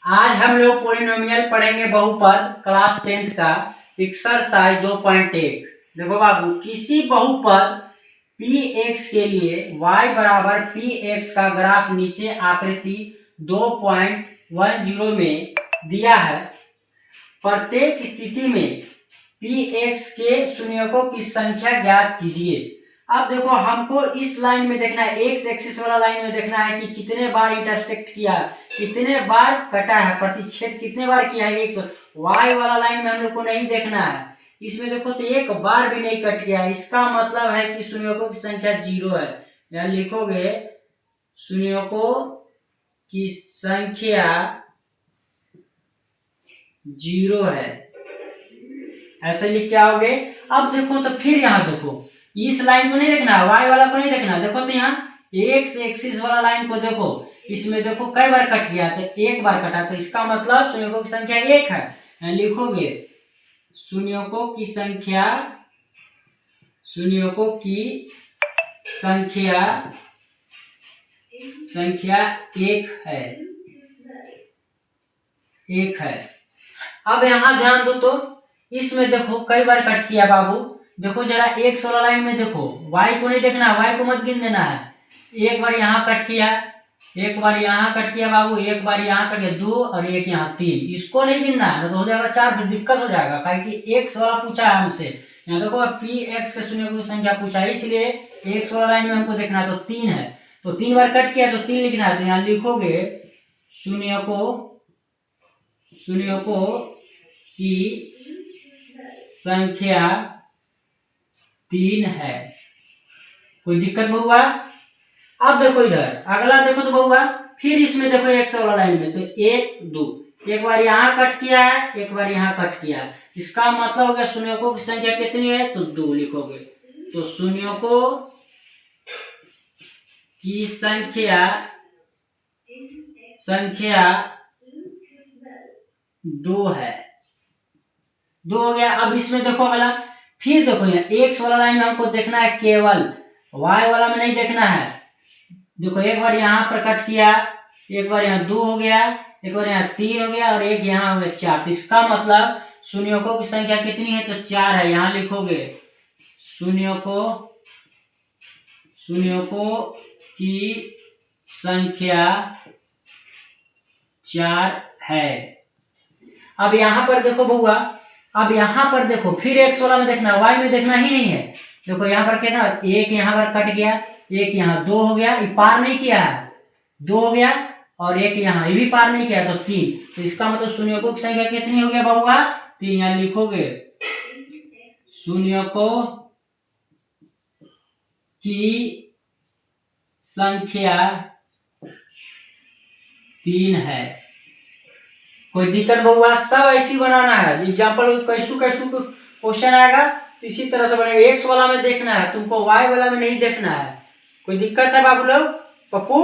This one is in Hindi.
आज हम लोग पॉलिनोमियल पढ़ेंगे बहुपद क्लास 10th का एक्सरसाइज 2.1। देखो बाबू, किसी बहुपद px के लिए y बराबर px का ग्राफ नीचे आकृति 2.10 में दिया है। प्रत्येक स्थिति में px के शून्यकों की संख्या ज्ञात कीजिए। अब देखो, हमको इस लाइन में देखना है, एक्स एक्सिस वाला लाइन में देखना है कि कितने बार इंटरसेक्ट किया, कितने बार कटा है, प्रतिच्छेद कितने बार किया है एक्स। वाई वाला लाइन में हम लोग को नहीं देखना है। इसमें देखो तो एक बार भी नहीं कट गया, इसका मतलब है कि शून्यकों की संख्या 0 है। यहाँ लिखोगे शून्यकों की संख्या 0 है, ऐसे लिख के आओगे। अब देखो तो फिर यहाँ देखो, इस लाइन को नहीं देखना, y वाला को नहीं देखना। देखो तो यहाँ एक्स एक्सिस वाला लाइन को देखो, इसमें देखो कई बार कट गया, तो एक बार कटा, तो इसका मतलब शून्यकों की संख्या 1 है। लिखोगे शून्यकों की संख्या 1 है। अब यहाँ ध्यान दो तो इसमें देखो कई बार कट किया बाबू। देखो जरा एक्स वाला लाइन में देखो, y को नहीं देखना, y को मत गिन देना है। एक बार यहाँ कट किया, एक बार यहाँ कट किया बाबू, एक बार यहाँ कट किया 2 और एक यहाँ 3, इसको नहीं गिनना है, तो हो जाएगा 4, फिर दिक्कत हो जाएगा। क्योंकि एक्स वाला पूछा है हमसे, यहाँ देखो पी एक्स के शून्य की संख्या पूछा है, इसलिए एक्स वाला लाइन में हमको देखना है। तो 3 है, तो 3 बार कट किया तो 3 लिखना है। तो यहाँ लिखोगे शून्यकों की संख्या 3 है। कोई दिक्कत बहुआ? अब देखो इधर अगला देखो तो बहुआ, फिर इसमें देखो एक्स वाला लाइन में, तो 1 2, एक बार यहाँ कट किया है, एक बार यहाँ कट किया है। इसका मतलब हो गया शून्यकों की संख्या कितनी है, तो 2 लिखोगे। तो शून्यकों की संख्या 2 है। 2 हो गया। अब इसमें देखो अगला, फिर देखो यहाँ एक्स वाला लाइन में हमको देखना है केवल, वाई वाला में नहीं देखना है। देखो एक बार यहाँ पर कट किया, एक बार यहाँ 2 हो गया, एक बार यहाँ 3 हो गया और एक यहाँ हो गया 4। तो इसका मतलब शून्यकों की संख्या कितनी है, तो 4 है। यहाँ लिखोगे शून्यकों की संख्या 4 है। अब यहाँ पर देखो बउआ, अब यहाँ पर देखो फिर एक्स वाला में देखना, वाई में देखना ही नहीं है। देखो यहाँ पर क्या ना, एक यहाँ पर कट गया, एक यहाँ 2 हो गया, ये पार नहीं किया है, 2 हो गया, और एक यहाँ ये भी पार नहीं किया, तो 3। तो इसका मतलब शून्यकों की संख्या कितनी हो गया बउआ, 3। यहाँ लिखोगे शून्यकों की संख्या 3 है। कोई दिक्कत बहुआ? सब ऐसी बनाना है। एग्जाम्पल कैसू क्वेश्चन आएगा तो इसी तरह से बनेगा। एक्स वाला में देखना है तुमको, वाई वाला में नहीं देखना है। कोई दिक्कत है बाबू लोग? पप्पू?